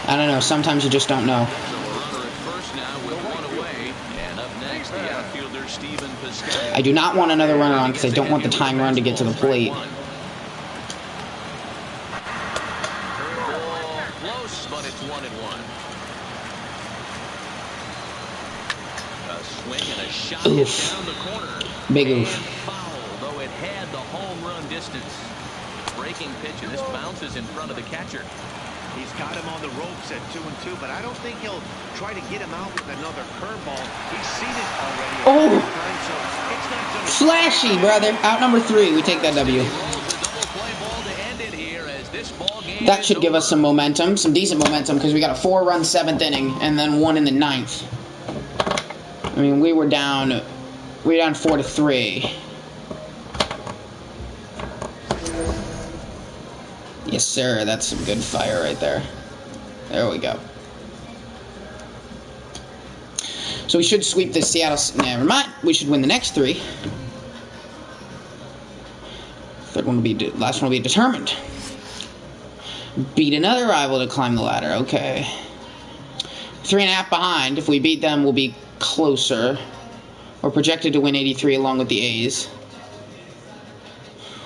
I don't know. Sometimes you just don't know. So a runner at first now with one away. And up next, the outfielder, Stephen Piscotty. I do not want another runner on because I don't want the tying run to get to the plate. Close, but it's 1-1. A swing and a shot down the corner. Big oof. And foul, though it had the home run distance. Breaking pitch, and this bounces in front of the catcher. He's got him on the ropes at 2-2, but I don't think he'll try to get him out with another curveball. He's seen it already. Oh! It's not gonna Flashy, brother. Out number 3. We take that W. That should give us some momentum, some decent momentum, because we got a 4-run 7th inning and then 1 in the 9th. I mean, we were down 4-3. Yes, sir. That's some good fire right there. There we go. So we should sweep the Seattle. Never mind. We should win the next 3. Third one will be. Last one will be determined. Beat another rival to climb the ladder. Okay. 3.5 behind. If we beat them, we'll be closer. We're projected to win 83 along with the A's.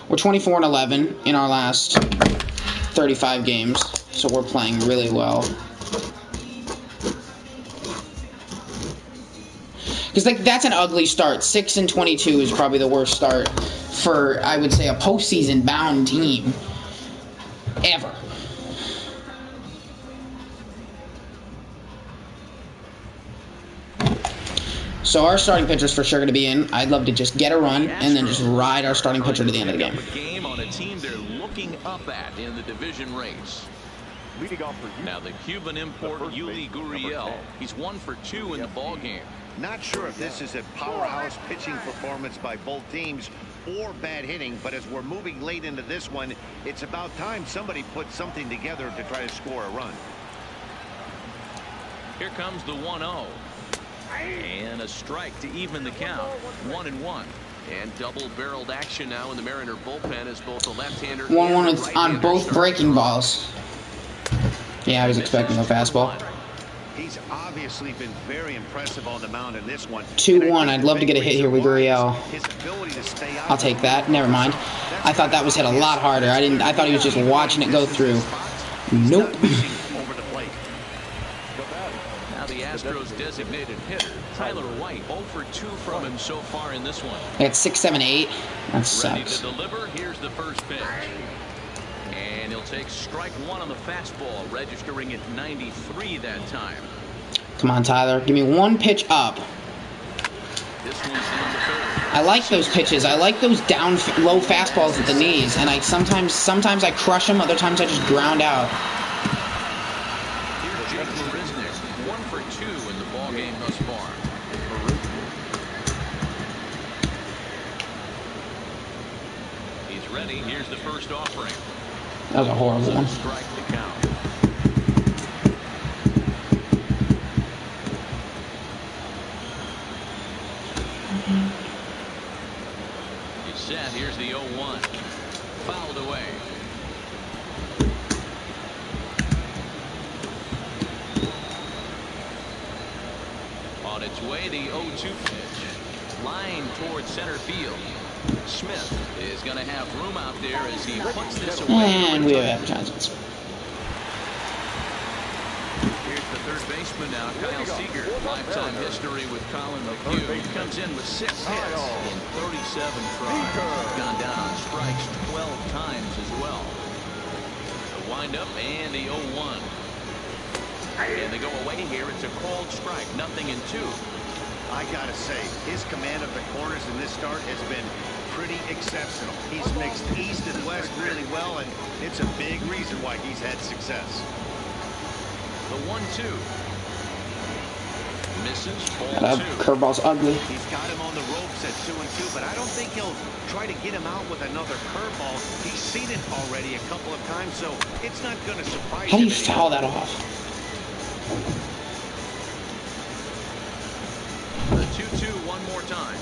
We're 24-11 in our last 35 games, so we're playing really well. Because that's an ugly start. 6-22 is probably the worst start for, I would say, a postseason bound team ever. So our starting pitcher's for sure going to be in. I'd love to just get a run and then just ride our starting pitcher to the end of the game. Game on a team they're looking up at in the division race. Now the Cuban import Yuli Gurriel. He's 1 for 2 in the ball game. Not sure if this is a powerhouse pitching performance by both teams or bad hitting, but as we're moving late into this one, it's about time somebody put something together to try to score a run. Here comes the 1-0. And a strike to even the count. 1-1. And double-barreled action now in the Mariner bullpen as both the left-hander 1-1 on both breaking balls. Yeah, I was expecting a fastball. He's obviously been very impressive on the mound in this one. 2-1. I'd love to get a hit here with Gurriel. I'll take that. Never mind. I thought that was hit a lot harder. I thought he was just watching it go through. Nope. The Astros designated hitter, Tyler White, 0 for 2 from him so far in this one. I got 6, 7, 8. That sucks. Ready to deliver. Here's the first pitch. And he'll take strike 1 on the fastball, registering at 93 that time. Come on, Tyler. Give me one pitch up. This one's down the third. I like those pitches. I like those down low fastballs at the knees, and I sometimes I crush them, other times I just ground out. Here's the first offering. That was a horrible one. Strike the count. He's set. Here's the 0-1. Fouled away. On its way, the 0-2 pitch. Line towards center field. Smith is going to have room out there as he puts this away. And we have advertisements. Here's the third baseman now, Kyle Seager. Lifetime history with Colin McHugh. He comes in with 6 hits in 37 tries. Gone down on strikes 12 times as well. The windup and the 0-1. And they go away here. It's a called strike. 0-2. I gotta say, his command of the corners in this start has been pretty exceptional. He's mixed east and west really well, and it's a big reason why he's had success. The 1-2. Misses. Ball That 2. curveball's ugly. He's got him on the ropes at 2-2, but I don't think he'll try to get him out with another curveball. He's seen it already a couple of times, so it's not going to surprise How do him you anymore. foul that off? The 2-2 one more time.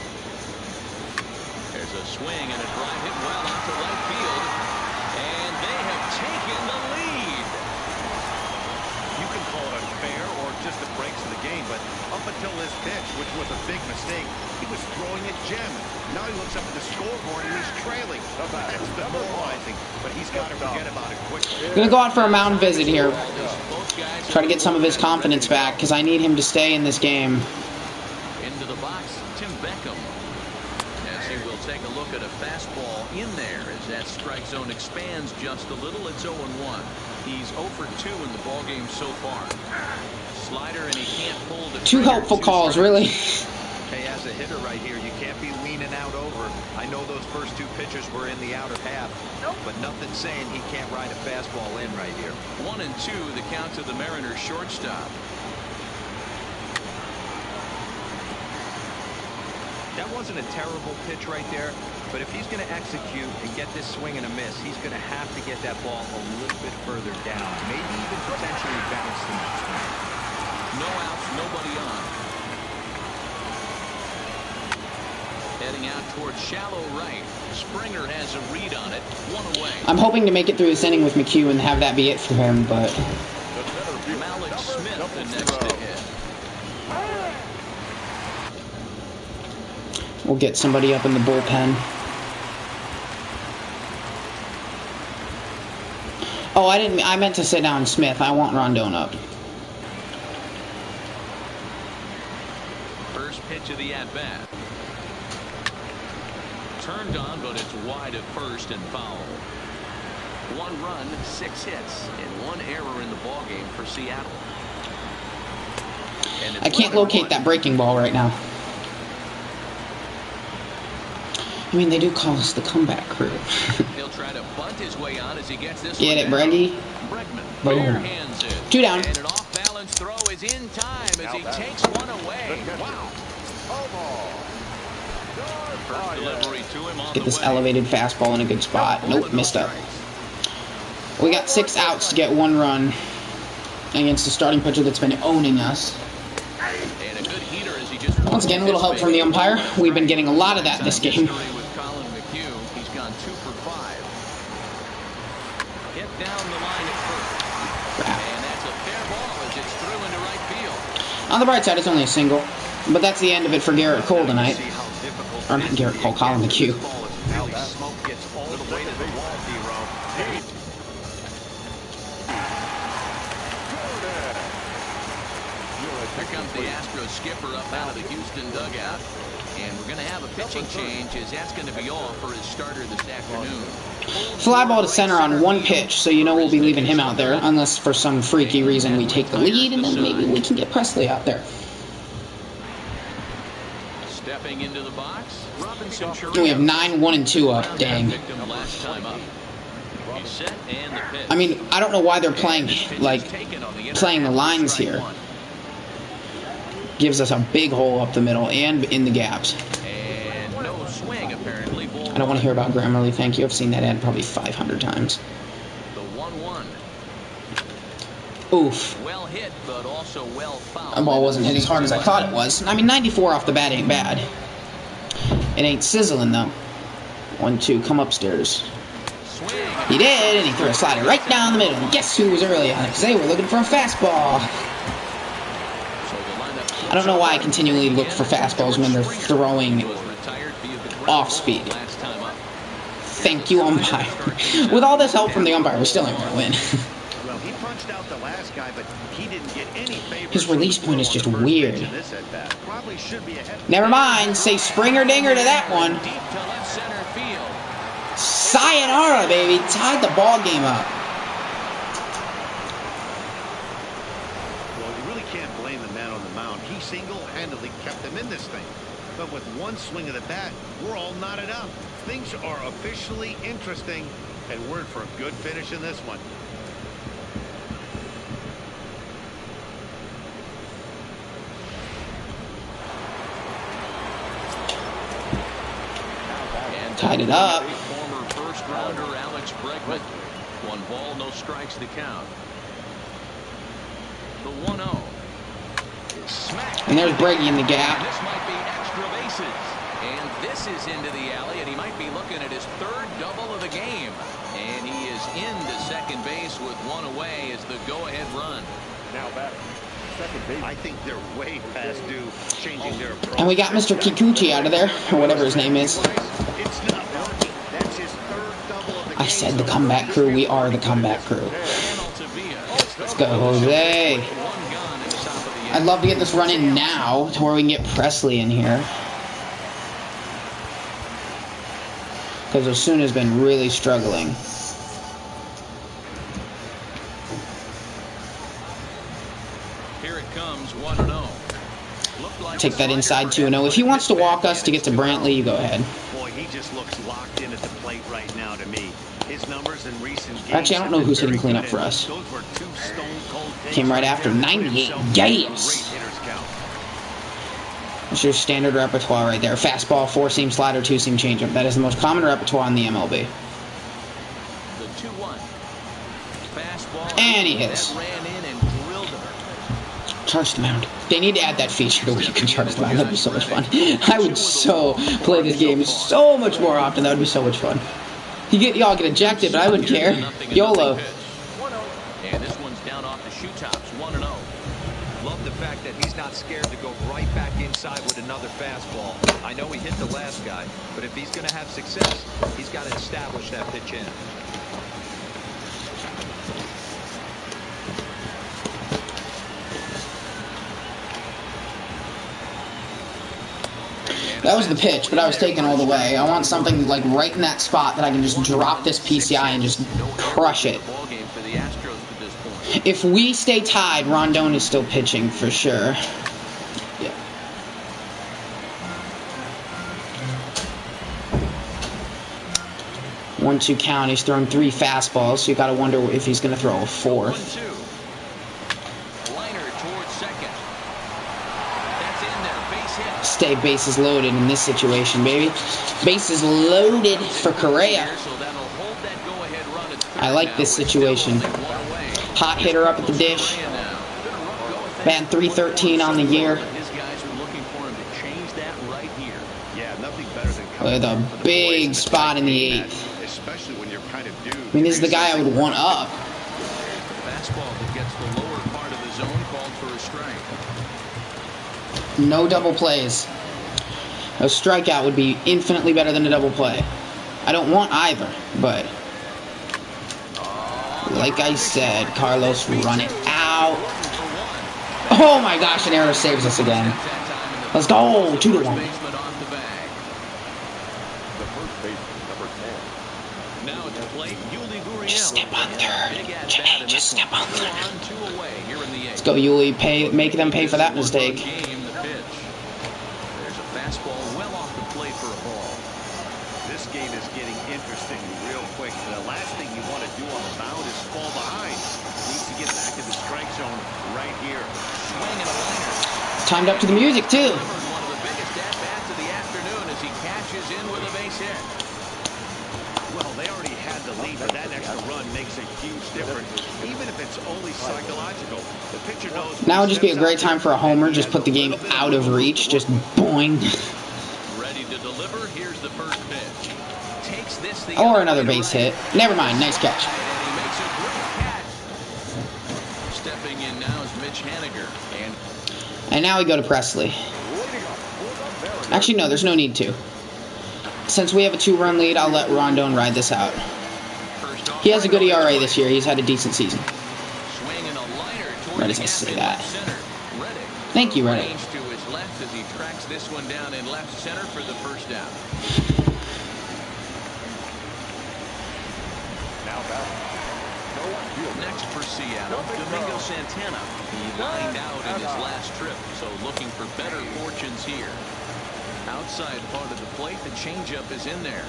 There's a swing and a drive hit well out to right field. And they have taken the lead. You can call it unfair or just the breaks of the game, but up until this pitch, which was a big mistake, he was throwing a gem. Now he looks up at the scoreboard and he's trailing. That's demoralizing, but he's got to forget about it quickly. Gonna go out for a mound visit here. Try to get some of his confidence back, because I need him to stay in this game. Into the box, Tim Beckham. As he will take a look at a fastball in there as that strike zone expands just a little. It's 0-1. He's 0 for 2 in the ballgame so far. Slider, and he can't pull the Two trigger. helpful 2 calls, strikes. really. Hey, as a hitter right here, you can't be leaning out over. I know those first 2 pitches were in the outer half, but nothing saying he can't ride a fastball in right here. 1-2, the count to the Mariners shortstop. That wasn't a terrible pitch right there, but if he's going to execute and get this swing and a miss, he's going to have to get that ball a little bit further down, maybe even potentially bounce the next one. No outs, nobody on. Heading out towards shallow right. Springer has a read on it. 1 away. I'm hoping to make it through this inning with McHugh and have that be it for him, but Malik Smith, the next to hit. we'll get somebody up in the bullpen. Oh, I meant to sit down Smith. I want Rondon up. First pitch of the at-bat. Turned on, but it's wide at first and foul. 1 run, 6 hits, and 1 error in the ballgame for Seattle. And I can't locate that breaking ball right now. I mean, they do call us the comeback crew. He'll try to bunt his way on as he gets this Get it, one down. Breggy? Bregman Boom. bare hands it. 2 down. And an off-balance throw is in time as he takes one away. Wow. First delivery to him on Get this the way. elevated fastball in a good spot. Nope, missed up. We got 6 outs to get 1 run against a starting pitcher that's been owning us. And a good heater as he just Once again, a little help from the umpire. We've been getting a lot of that this game. With Colin McHugh, he's gone 2 for 5. Hit down the line at first. And that's a fair ball as it's through into right field. On the bright side, it's only a single. But that's the end of it for Garrett Cole tonight. Or not Garrett Cole, Colin McHugh. How that smoke gets all the way to the wall, D-Row. Here comes the Astros skipper up out of the Houston dugout. And we're going to have a pitching change as that's going to be all for his starter this afternoon. Fly ball to center on 1 pitch, so you know we'll be leaving him out there. Unless for some freaky reason we take the lead, and then maybe we can get Presley out there. Stepping into the box, Robinson. We have 9, 1, and 2 up. Dang. Last time up. He's set and the pitch. I mean, I don't know why they're playing, like, playing the lines here. Gives us a big hole up the middle and in the gaps. And no swing, apparently. I don't want to hear about Grammarly, thank you. I've seen that ad probably 500 times. The 1-1. Oof. Well hit, but also well fouled. That ball wasn't hit as hard as I thought it was. I mean, 94 off the bat ain't bad. It ain't sizzling, though. 1-2, come upstairs. Swing. He did, and he threw a slider right down the middle. And guess who was early on it? Because they were looking for a fastball. I don't know why I continually look for fastballs when they're throwing off speed. Thank you, umpire. With all this help from the umpire, we still ain't going to win. Well, he punched out the last guy, but he didn't get any favors. His release point is just weird. Probably should be ahead. Never mind. Say Springer Dinger to that one. Deep to left center field. Sayonara, baby. Tied the ball game up. Well, you really can't blame the man on the mound. He single-handedly kept them in this thing. But with one swing of the bat, we're all knotted up. Things are officially interesting, and we're in for a good finish in this one. Tied it up. Former first rounder Alex Bregman. 1 ball, no strikes to count. The 1-0. And there's Breggy in the gap. This might be extra bases. And this is into the alley, and he might be looking at his 3rd double of the game. And he is into second base with 1 away as the go-ahead run. Now back. I think they're way past due changing their approach. And we got Mr. Kikuchi out of there, or whatever his name is. It's not working. That's his 3rd double of the game. I said the comeback crew. We are the comeback crew. Let's go, Jose. I'd love to get this run in now to where we can get Presley in here. Because Osuna has been really struggling. Here it comes, 1-0. Take that inside 2-0. If he wants to walk us to get to Brantley, you go ahead. Boy, he just looks locked in at the plate right now to me. His numbers in recent games. Actually, I don't know who's hitting cleanup for us. Those were 2 stone-cold days. Came right after 98. Yes. That's your standard repertoire right there. Fastball, 4-seam slider, 2-seam changeup. That is the most common repertoire in the MLB. The 2-1. Fastball. And he hits. That ran in and drilled him. Charge the mound. They need to add that feature to where you can charge the mound. That'd be so much fun. I would so play this game so much more often. That would be so much fun. Y'all get ejected, but I wouldn't care. YOLO. And this one's down off the shoe tops, 1-0. Love the fact that he's not scared to go right back inside with another fastball. I know he hit the last guy, but if he's going to have success, he's got to establish that pitch in. That was the pitch, but I was taking all the way. I want something like right in that spot that I can just drop this PCI and just crush it. If we stay tied, Rondon is still pitching for sure. Yeah. One, 2 count. He's thrown 3 fastballs, so you got to wonder if he's going to throw a 4th. Stay bases loaded in this situation, baby. Bases loaded for Correa. I like this situation. Hot hitter up at the dish. Batting .313 on the year. With a big spot in the 8th. I mean, this is the guy I would want up. No double plays. A strikeout would be infinitely better than a double play. I don't want either, but like I said, Carlos, run it out. Oh my gosh, an error saves us again. Let's go, 2-1. Just step on third. Jay, just step on third. Let's go, Yuli. Make them pay for that mistake. Fastball well off the plate for a ball. This game is getting interesting real quick. The last thing you want to do on the mound is fall behind. Needs to get back in the strike zone right here. Swing and a liner. Timed up to the music too. One of the biggest at-bats of the afternoon as he catches in with a base hit. Well, they already had the lead, but that extra run makes a huge difference. Even if it's only psychological, the pitcher knows. Now would just be a great time for a homer. Just put the game out of reach. Just boing. Ready to deliver. Here's the first pitch. Takes this the Or another base hit. Never mind. Nice catch. And he makes a great catch. Stepping in now is Mitch Haniger. And now we go to Presley. Actually, no. There's no need to. Since we have a 2-run lead, I'll let Rondon ride this out. He has a good ERA this year. He's had a decent season. Right as I say that. Thank you, Reddick. To his left as he tracks this one down in left center for the first down. Next for Seattle, Domingo Santana. He lined out in his last trip, so looking for better fortunes here. Outside part of the plate, the changeup is in there.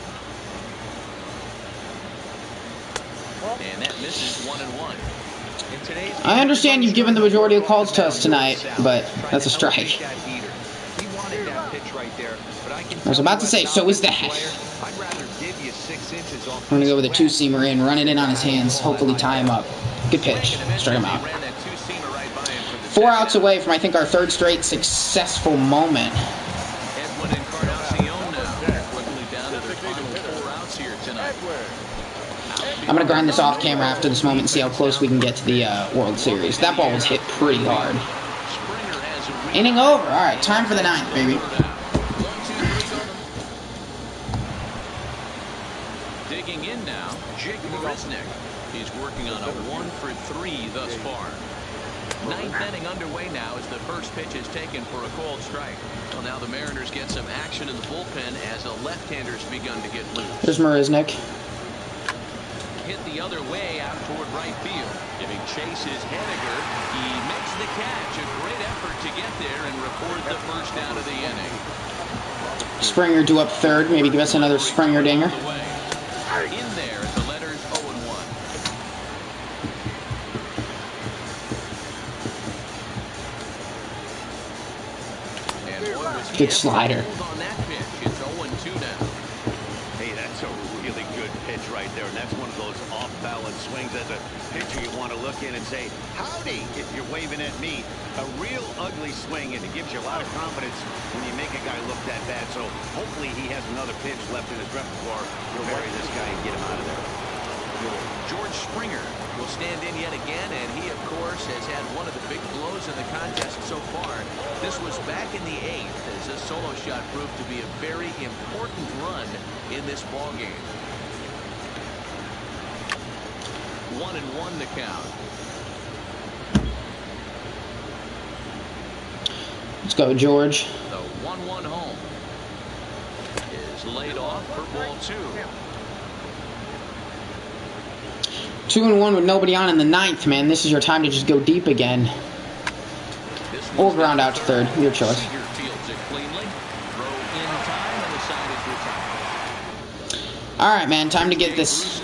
And that misses 1-1. I understand you've given the majority of calls to us tonight, but that's a strike. I was about to say, so is that. off. We're going to go with a two-seamer in, run it in on his hands, hopefully tie him up. Good pitch. Strike him out. 4 outs away from, I think, our third straight successful moment. Edwin Encarnacion now quickly down to their final 4 outs here tonight. I'm going to grind this off camera after this moment and see how close we can get to the World Series. That ball was hit pretty hard. Inning over. All right, time for the 9th, baby. Digging in now, Jake Marisnick. He's working on a 1-for-3 thus far. 9th inning underway now as the first pitch is taken for a called strike. Well, now the Mariners get some action in the bullpen as a left-hander's begun to get loose. There's Marisnick. Hit the other way out toward right field. Giving chase is Henniger. He makes the catch. A great effort to get there and record the first down of the inning. Springer due up third. Maybe give us another Springer dinger. In there at the letters 0-1. Good slider. On that pitch, it's 0-2 now. Hey, that's a really good pitch right there, and that's one of those off-balance swings. As a pitcher, you want to look in and say, howdy, if you're waving at me. A real ugly swing, and it gives you a lot of confidence when you make a guy look that bad. So hopefully he has another pitch left in his repertoire to bury this guy and get him out of there. George Springer will stand in yet again, and he, of course, has had one of the big blows in the contest so far. This was back in the 8th as a solo shot proved to be a very important run in this ball game. 1-1 to count. Let's go, George. The 1-1 home is laid off for ball 2. 2-1 with nobody on in the 9th, man. This is your time to just go deep again. Or ground out to third. Your choice. All right, man. Time to get this.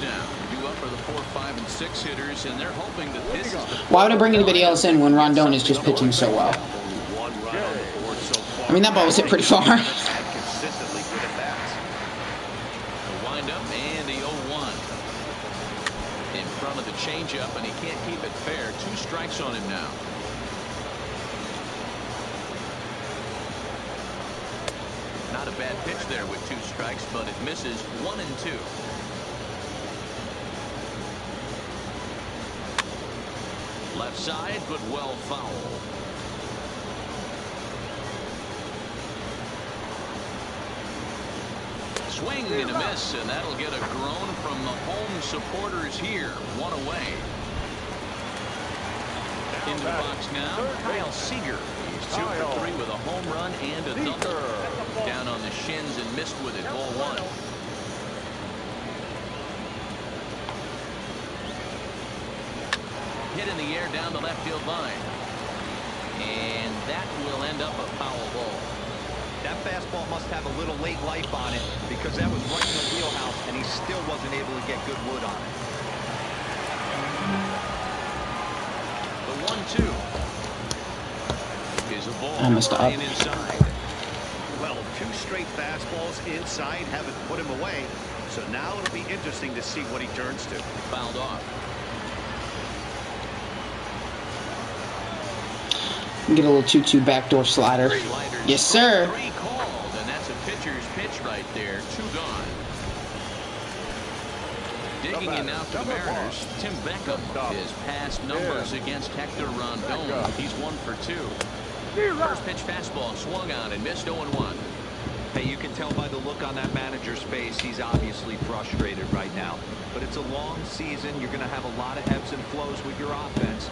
Why would I bring anybody else in when Rondon is just pitching so well? I mean, that ball was hit pretty far. Of the changeup, and he can't keep it fair. 2 strikes on him now. Not a bad pitch there with 2 strikes, but it misses. 1-2. Left side, but well foul. Swing and a miss, and that'll get a groan from the home supporters here. 1 away. Into the box now, Kyle Seager. He's 2 for 3 with a home run and a double. Down on the shins and missed with it. Ball 1. Hit in the air down the left field line. And that will end up a foul ball. That fastball must have a little late life on it because that was right in the wheelhouse, and he still wasn't able to get good wood on it. The 1-2 is a ball. I messed up. Inside. Well, 2 straight fastballs inside haven't put him away. So now it'll be interesting to see what he turns to. Fouled off. Get a little 2-2 backdoor slider. Yes, sir. 3 called, and that's a pitcher's pitch right there. 2 gone. Digging in now for the Mariners, Tim Beckham. His past numbers against Hector Rondon. He's 1 for 2. First pitch fastball swung on and missed. 0-1. Hey, you can tell by the look on that manager's face, he's obviously frustrated right now. But it's a long season. You're going to have a lot of ebbs and flows with your offense.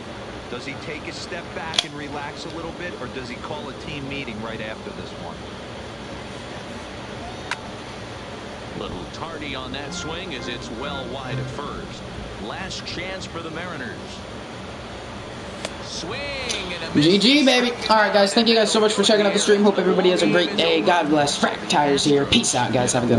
Does he take a step back and relax a little bit, or does he call a team meeting right after this one? Little tardy on that swing as it's well wide at first. Last chance for the Mariners. Swing and a miss. GG, baby. All right, guys. Thank you guys so much for checking out the stream. Hope everybody has a great day. God bless. Frack Tires here. Peace out, guys. Have a good one.